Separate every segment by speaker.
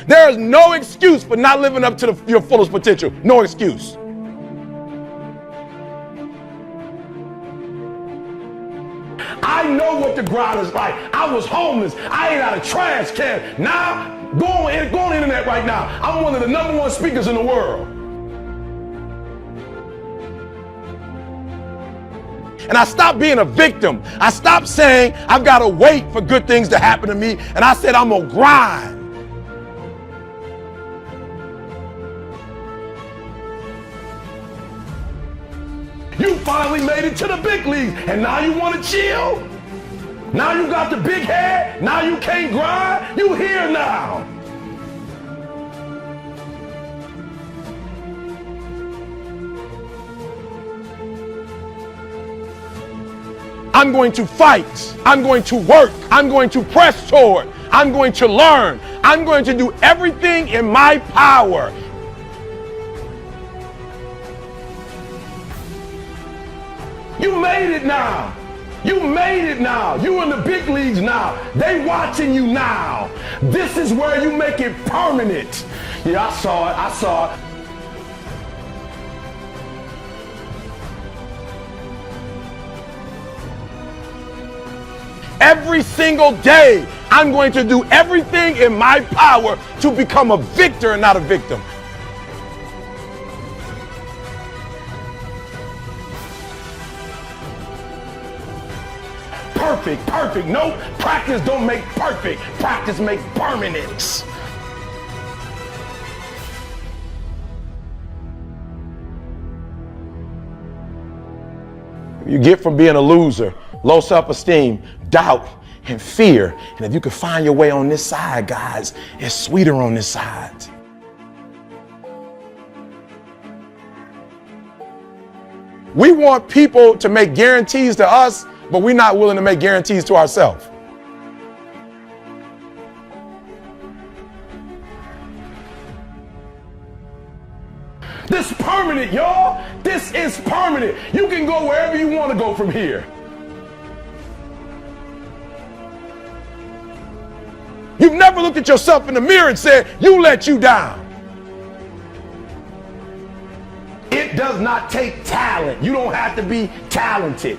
Speaker 1: There is no excuse for not living up to your fullest potential. No excuse. I know what the grind is like. I was homeless. I ate out of trash can. Now, go on the internet right now. I'm one of the #1 speakers in the world. And I stopped being a victim. I stopped saying I've got to wait for good things to happen to me. And I said I'm going to grind. You finally made it to the big leagues, and now you want to chill? Now you got the big head? Now you can't grind? You here now. I'm going to fight. I'm going to work. I'm going to press toward. I'm going to learn. I'm going to do everything in my power. You made it now. You made it now. You in the big leagues now. They watching you now. This is where you make it permanent. Yeah, I saw it. I saw it. Every single day, I'm going to do everything in my power to become a victor and not a victim. Perfect. No, practice don't make perfect. Practice make permanence. You get from being a loser, low self-esteem, doubt, and fear. And if you can find your way on this side, guys, it's sweeter on this side. We want people to make guarantees to us, but we're not willing to make guarantees to ourselves. This is permanent, y'all. This is permanent. You can go wherever you want to go from here. You've never looked at yourself in the mirror and said, you let you down. It does not take talent. You don't have to be talented,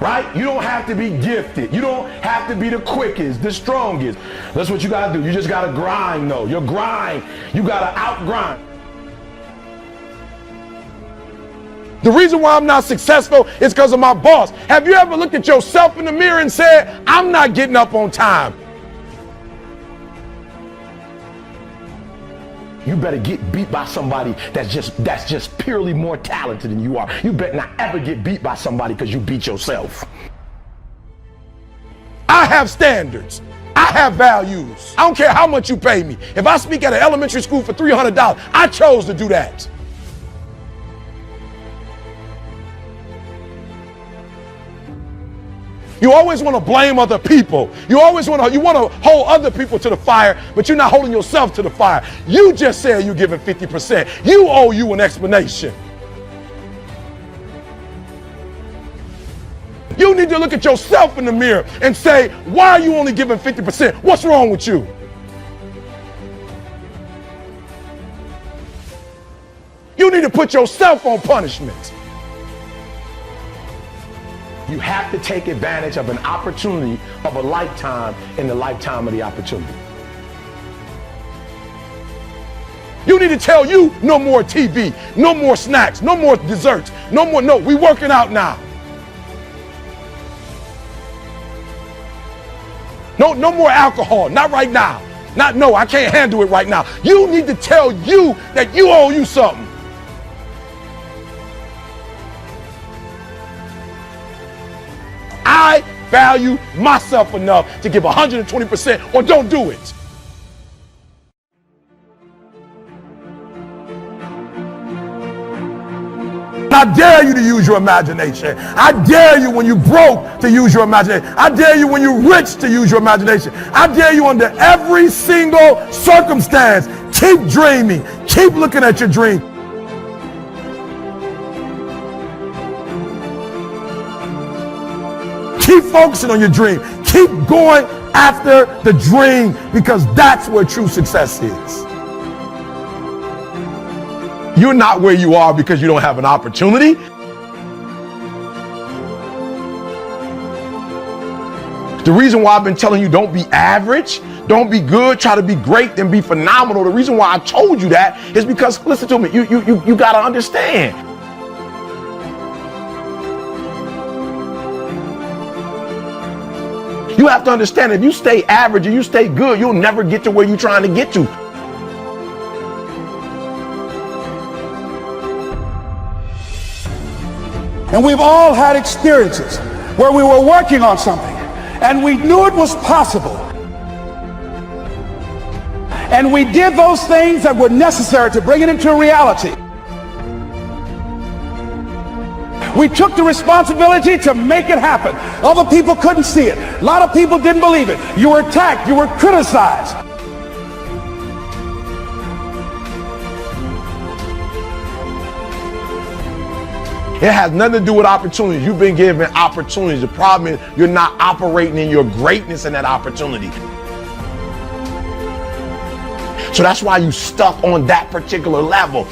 Speaker 1: right? You don't have to be gifted. You don't have to be the quickest, the strongest. That's what you got to do. You just got to grind, though. Your grind, you got to outgrind. The reason why I'm not successful is because of my boss. Have you ever looked at yourself in the mirror and said, I'm not getting up on time? You better get beat by somebody that's just purely more talented than you are. You better not ever get beat by somebody because you beat yourself. I have standards. I have values. I don't care how much you pay me. If I speak at an elementary school for $300, I chose to do that. You always want to blame other people. You want to hold other people to the fire, but you're not holding yourself to the fire. You just said you're giving 50%. You owe you an explanation. You need to look at yourself in the mirror and say, why are you only giving 50%? What's wrong with you? You need to put yourself on punishment. You have to take advantage of an opportunity of a lifetime in the lifetime of the opportunity. You need to tell you no more TV, no more snacks, no more desserts, no, we working out now. No more alcohol, not right now. I can't handle it right now. You need to tell you that you owe you something. I value myself enough to give 120% or don't do it. I dare you to use your imagination. I dare you when you're broke to use your imagination. I dare you when you're rich to use your imagination. I dare you under every single circumstance. Keep dreaming. Keep looking at your dream. Keep focusing on your dream. Keep going after the dream, because that's where true success is. You're not where you are because you don't have an opportunity. The reason why I've been telling you don't be average, don't be good, try to be great, then be phenomenal. The reason why I told you that is because, listen to me, you got to understand. You have to understand, if you stay average and you stay good, you'll never get to where you're trying to get to.
Speaker 2: And we've all had experiences where we were working on something and we knew it was possible. And we did those things that were necessary to bring it into reality. We took the responsibility to make it happen. Other people couldn't see it. A lot of people didn't believe it. You were attacked. You were criticized.
Speaker 1: It has nothing to do with opportunities. You've been given opportunities. The problem is you're not operating in your greatness in that opportunity. So that's why you stuck on that particular level.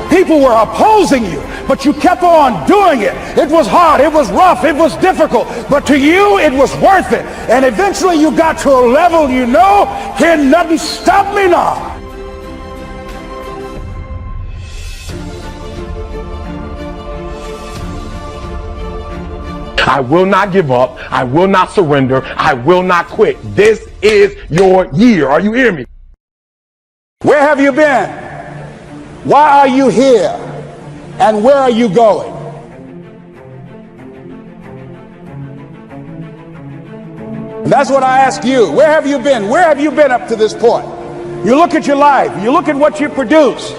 Speaker 2: People were opposing you, but you kept on doing it. It was hard, it was rough, it was difficult, but to you it was worth it. And eventually you got to a level you know, can nothing stop me now.
Speaker 1: I will not give up. I will not surrender. I will not quit. This is your year. Are you hearing me?
Speaker 2: Where have you been? Why are you here? And where are you going? And that's what I ask you. Where have you been? Where have you been up to this point? You look at your life. You look at what you produce.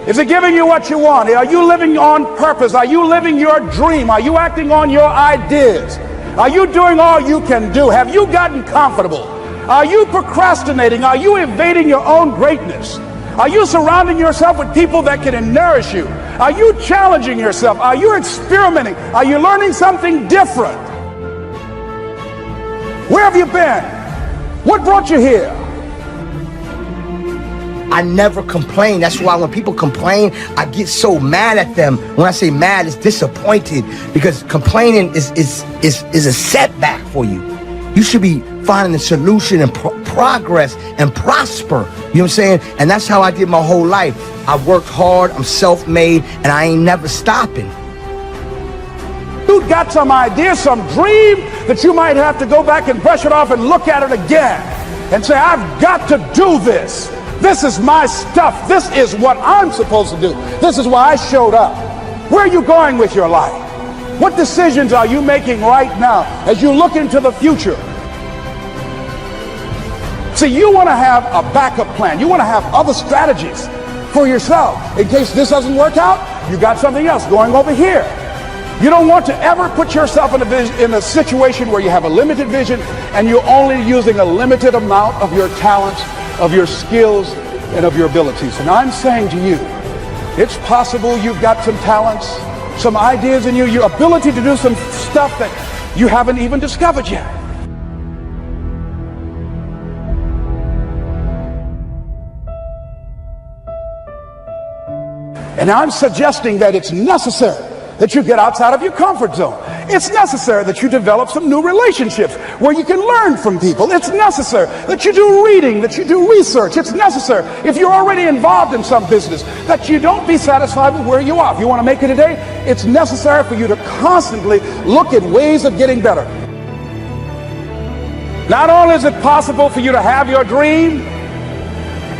Speaker 2: Is it giving you what you want? Are you living on purpose? Are you living your dream? Are you acting on your ideas? Are you doing all you can do? Have you gotten comfortable? Are you procrastinating? Are you evading your own greatness? Are you surrounding yourself with people that can nourish you? Are you challenging yourself? Are you experimenting? Are you learning something different? Where have you been? What brought you here?
Speaker 3: I never complain. That's why when people complain, I get so mad at them. When I say mad, it's disappointed, because complaining is a setback for you. You should be finding a solution and progress and prosper. You know what I'm saying? And that's how I did my whole life. I worked hard, I'm self-made, and I ain't never stopping.
Speaker 2: You got some idea, some dream that you might have to go back and brush it off and look at it again and say, I've got to do this. This is my stuff. This is what I'm supposed to do. This is why I showed up. Where are you going with your life? What decisions are you making right now as you look into the future? See, you want to have a backup plan. You want to have other strategies for yourself. In case this doesn't work out, you got something else going over here. You don't want to ever put yourself in a situation where you have a limited vision and you're only using a limited amount of your talents, of your skills, and of your abilities. And I'm saying to you, it's possible you've got some talents, some ideas in you, your ability to do some stuff that you haven't even discovered yet. And I'm suggesting that it's necessary that you get outside of your comfort zone. It's necessary that you develop some new relationships where you can learn from people. It's necessary that you do reading, that you do research. It's necessary, if you're already involved in some business, that you don't be satisfied with where you are. If you want to make it today, it's necessary for you to constantly look at ways of getting better. Not only is it possible for you to have your dream,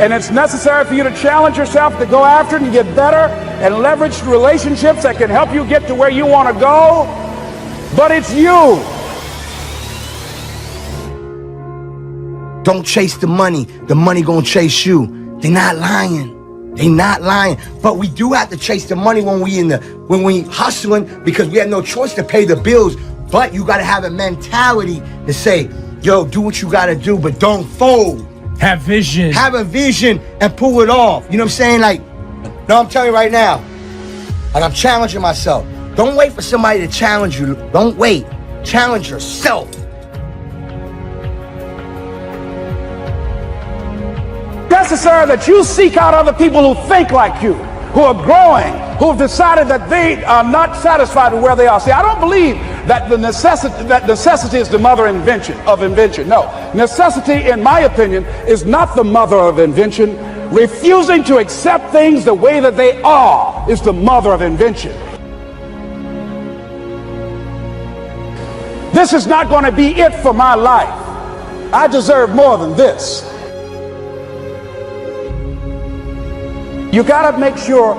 Speaker 2: and it's necessary for you to challenge yourself to go after it and get better and leverage relationships that can help you get to where you want to go, but it's you.
Speaker 3: Don't chase the money gonna chase you. They're not lying. They not lying. But we do have to chase the money when we hustling, because we have no choice to pay the bills. But you gotta have a mentality to say, yo, do what you gotta do, but don't fold.
Speaker 4: Have vision.
Speaker 3: Have a vision and pull it off. You know what I'm saying? Like, no, I'm telling you right now. Like, I'm challenging myself. Don't wait for somebody to challenge you. Don't wait. Challenge yourself.
Speaker 2: Necessary that you seek out other people who think like you, who are growing, who have decided that they are not satisfied with where they are. See, I don't believe that necessity is the mother of invention. No, necessity, in my opinion, is not the mother of invention. Refusing to accept things the way that they are is the mother of invention. This is not going to be it for my life. I deserve more than this. You got to make sure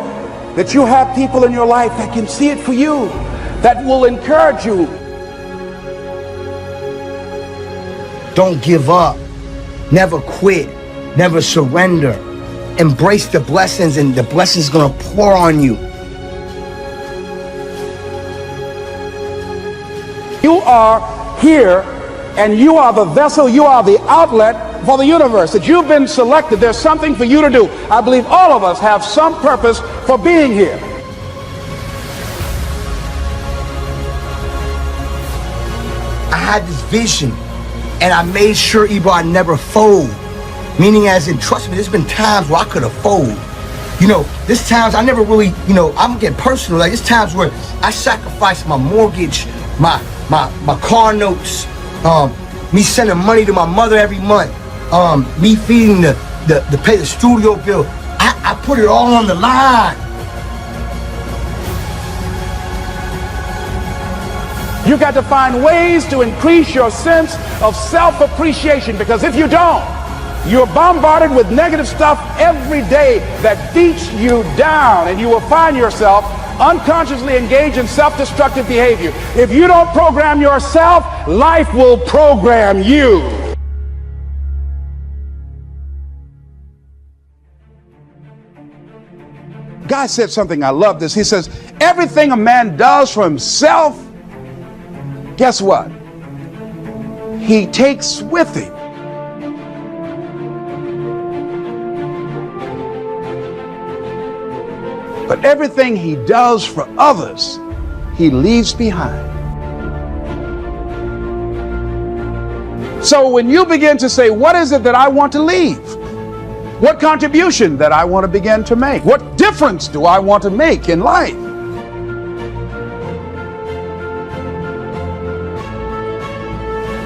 Speaker 2: that you have people in your life that can see it for you, that will encourage you.
Speaker 3: Don't give up. Never quit. Never surrender. Embrace the blessings, and the blessings going to pour on you.
Speaker 2: You are here, and you are the vessel, you are the outlet for the universe. That you've been selected. There's something for you to do. I believe all of us have some purpose for being here.
Speaker 3: I had this vision, and I made sure, Ebro, I never fold. Meaning as in, trust me, there's been times where I could have folded. You know, there's times I never really, you know, I'm getting personal. Like, there's times where I sacrificed my mortgage, my car notes, me sending money to my mother every month, me feeding the pay the studio bill. I put it all on the line.
Speaker 2: You got to find ways to increase your sense of self-appreciation, because if you don't, you're bombarded with negative stuff every day that beats you down, and you will find yourself unconsciously engaged in self-destructive behavior. If you don't program yourself, life will program you. Guy said something, I love this. He says, everything a man does for himself, guess what? He takes with him. But everything he does for others, he leaves behind. So when you begin to say, what is it that I want to leave? What contribution that I want to begin to make? What difference do I want to make in life?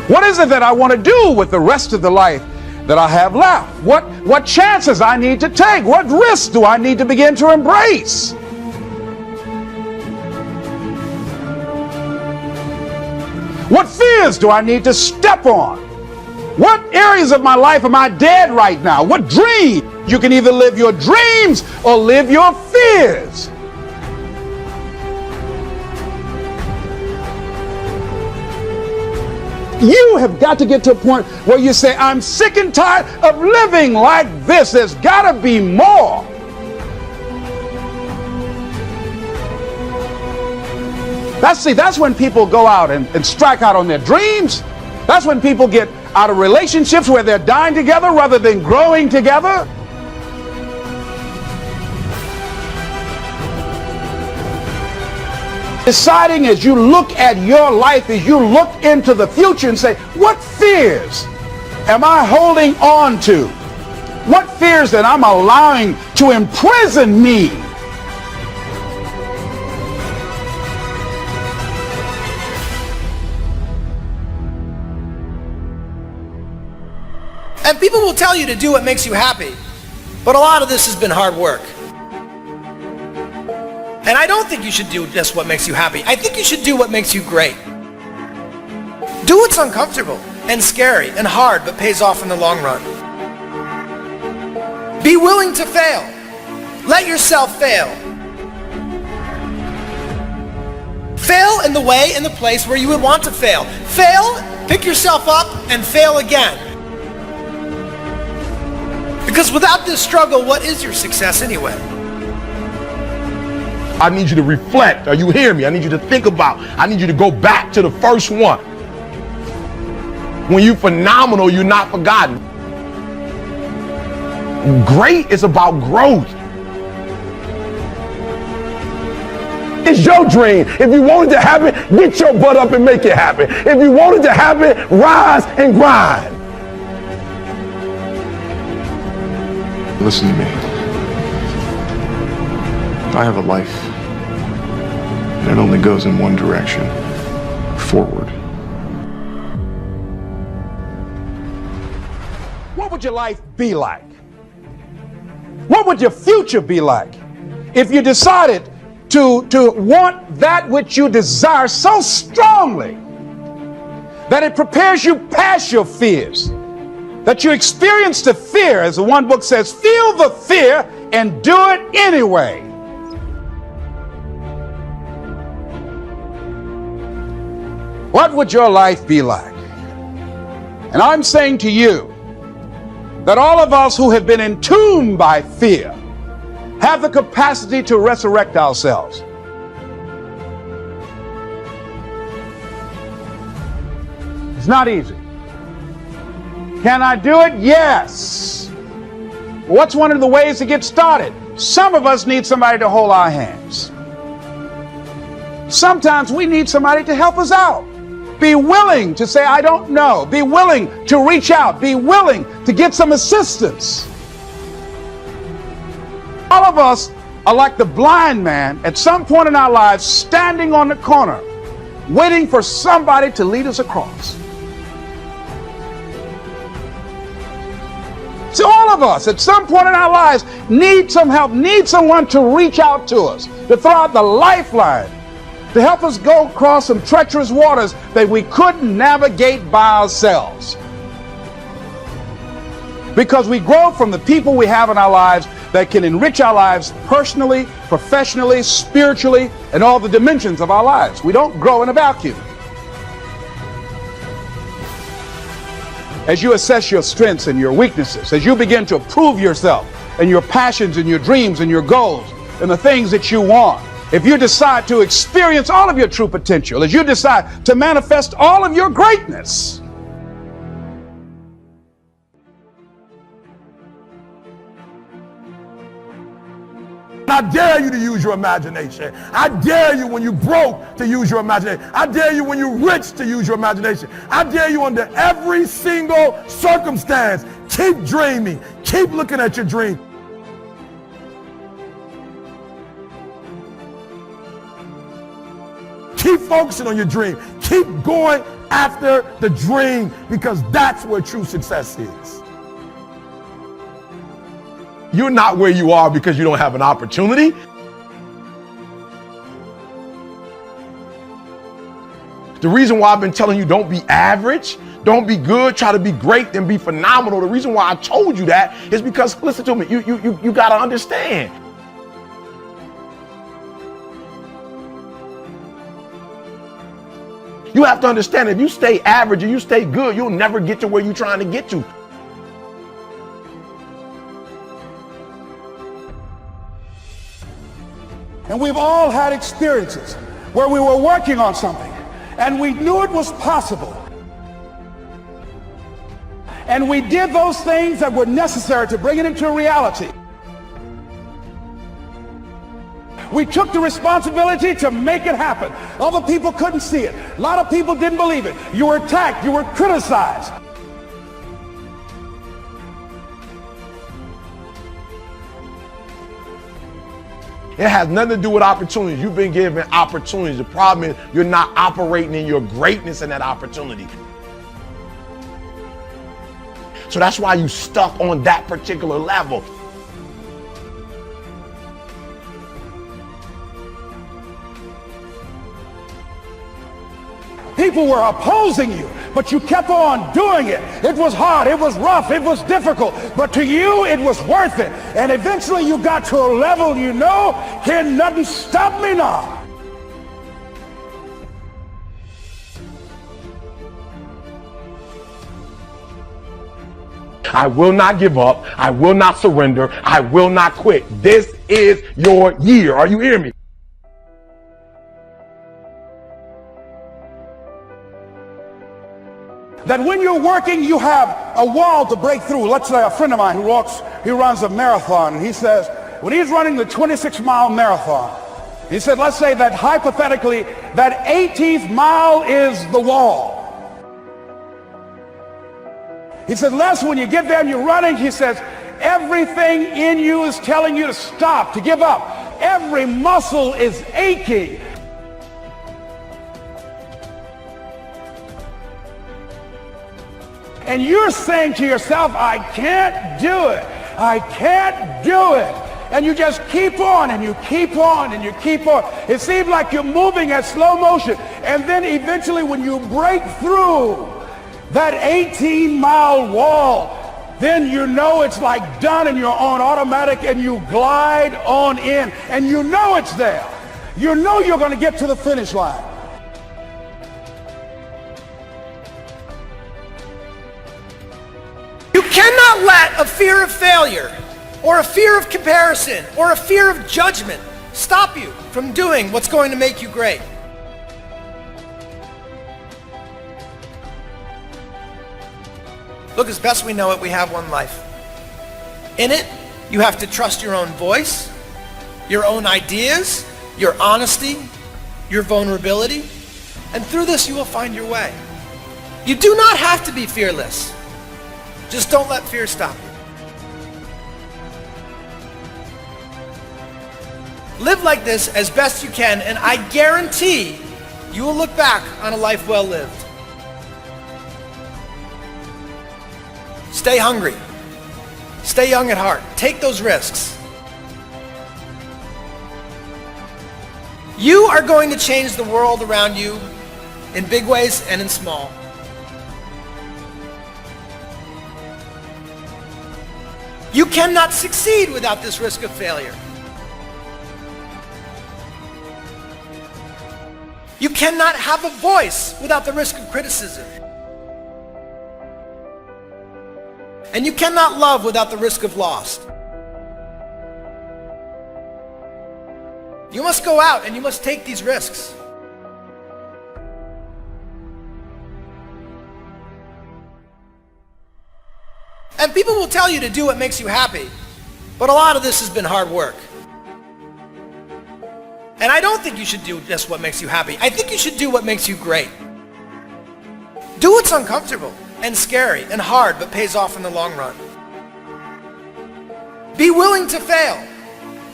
Speaker 2: What is it that I want to do with the rest of the life that I have left? What chances I need to take? What risks do I need to begin to embrace? What fears do I need to step on? What areas of my life am I dead right now? What dream? You can either live your dreams or live your fears. You have got to get to a point where you say, I'm sick and tired of living like this. There's got to be more. That's when people go out and strike out on their dreams. That's when people get out of relationships where they're dying together rather than growing together. Deciding as you look at your life, as you look into the future and say, what fears am I holding on to? What fears that I'm allowing to imprison me?
Speaker 5: And people will tell you to do what makes you happy, but a lot of this has been hard work. And I don't think you should do just what makes you happy. I think you should do what makes you great. Do what's uncomfortable and scary and hard, but pays off in the long run. Be willing to fail. Let yourself fail. Fail in the way, in the place where you would want to fail. Fail, pick yourself up, and fail again. Because without this struggle, what is your success anyway?
Speaker 1: I need you to reflect. Are you hearing me? I need you to think about. I need you to go back to the first one. When you're phenomenal, you're not forgotten. great, it's about growth. It's your dream. If you want it to happen, get your butt up and make it happen. If you want it to happen, rise and grind.
Speaker 4: Listen to me. I have a life, and it only goes in one direction, forward.
Speaker 2: What would your life be like? What would your future be like if you decided to want that which you desire so strongly that it prepares you past your fears, that you experience the fear, as the one book says, feel the fear and do it anyway? What would your life be like? And I'm saying to you that all of us who have been entombed by fear have the capacity to resurrect ourselves. It's not easy. Can I do it? Yes. What's one of the ways to get started? Some of us need somebody to hold our hands. Sometimes we need somebody to help us out. Be willing to say, I don't know. Be willing to reach out. Be willing to get some assistance. All of us are like the blind man at some point in our lives, standing on the corner, waiting for somebody to lead us across. So all of us at some point in our lives need some help, need someone to reach out to us, to throw out the lifeline, to help us go across some treacherous waters that we couldn't navigate by ourselves. Because we grow from the people we have in our lives that can enrich our lives personally, professionally, spiritually, and all the dimensions of our lives. We don't grow in a vacuum. As you assess your strengths and your weaknesses, as you begin to prove yourself and your passions and your dreams and your goals and the things that you want, if you decide to experience all of your true potential, as you decide to manifest all of your greatness,
Speaker 1: I dare you to use your imagination. I dare you when you're broke to use your imagination. I dare you when you're rich to use your imagination. I dare you under every single circumstance. Keep dreaming. Keep looking at your dream. Keep focusing on your dream. Keep going after the dream, because that's where true success is. You're not where you are because you don't have an opportunity. The reason why I've been telling you don't be average, don't be good, try to be great, then be phenomenal. The reason why I told you that is because, listen to me, you got to understand. You have to understand, if you stay average and you stay good, you'll never get to where you're trying to get to.
Speaker 2: and we've all had experiences where we were working on something and we knew it was possible. And we did those things that were necessary to bring it into reality. We took the responsibility to make it happen. Other people couldn't see it. A lot of people didn't believe it. You were attacked. You were criticized.
Speaker 1: It has nothing to do with opportunities. You've been given opportunities. The problem is you're not operating in your greatness in that opportunity. So that's why you're stuck on that particular level.
Speaker 2: People were opposing you, but you kept on doing it. It was hard, it was rough, it was difficult, but to you it was worth it. And eventually you got to a level you know, can nothing stop me now.
Speaker 1: I will not give up. I will not surrender. I will not quit. This is your year. Are you hearing me?
Speaker 2: that when you're working, you have a wall to break through. Let's say a friend of mine he runs a marathon, and he says, when he's running the 26-mile marathon, he said, let's say that hypothetically, that 18th mile is the wall. He said, Les, when you get there and you're running, he says, everything in you is telling you to stop, to give up. Every muscle is aching. And you're saying to yourself, I can't do it. I can't do it. And you just keep on and you keep on and you keep on. It seems like you're moving at slow motion. And then eventually when you break through that 18-mile wall, then you know it's like done and you're on automatic and you glide on in and you know it's there. You know you're going to get to the finish line.
Speaker 5: You cannot let a fear of failure or a fear of comparison or a fear of judgment stop you from doing what's going to make you great. Look, as best we know it, we have one life. In it, you have to trust your own voice, your own ideas, your honesty, your vulnerability, and through this you will find your way. You do not have to be fearless. Just don't let fear stop you. Live like this as best you can, and I guarantee you will look back on a life well lived. Stay hungry. Stay young at heart. Take those risks. You are going to change the world around you in big ways and in small. You cannot succeed without this risk of failure. You cannot have a voice without the risk of criticism. And you cannot love without the risk of loss. You must go out and you must take these risks. And people will tell you to do what makes you happy, but a lot of this has been hard work. And I don't think you should do just what makes you happy. I think you should do what makes you great. Do what's uncomfortable and scary and hard, but pays off in the long run. Be willing to fail.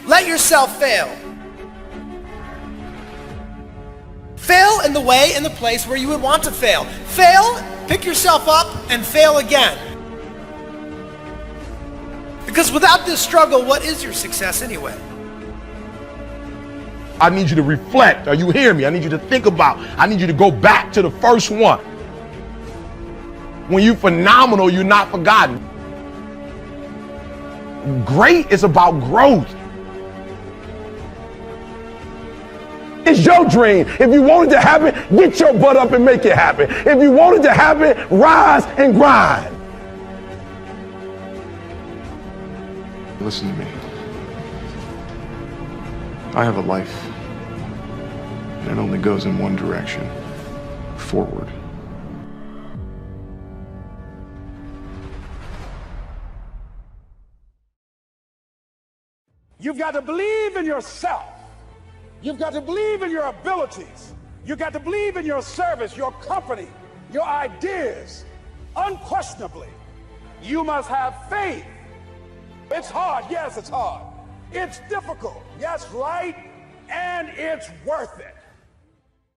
Speaker 5: Let yourself fail. Fail in the way, in the place where you would want to fail. Fail, pick yourself up, and fail again. Because without this struggle, what is your success anyway?
Speaker 1: I need you to reflect. Are you hearing me? I need you to think about. I need you to go back to the first one. When you're phenomenal, you're not forgotten. Great is about growth. It's your dream. If you want it to happen, get your butt up and make it happen. If you want it to happen, rise and grind.
Speaker 4: Listen to me. I have a life, and it only goes in one direction, forward.
Speaker 2: You've got to believe in yourself. You've got to believe in your abilities. You've got to believe in your service, your company, your ideas. Unquestionably, you must have faith. It's hard. Yes, it's hard. It's difficult. Yes, right. And it's worth it.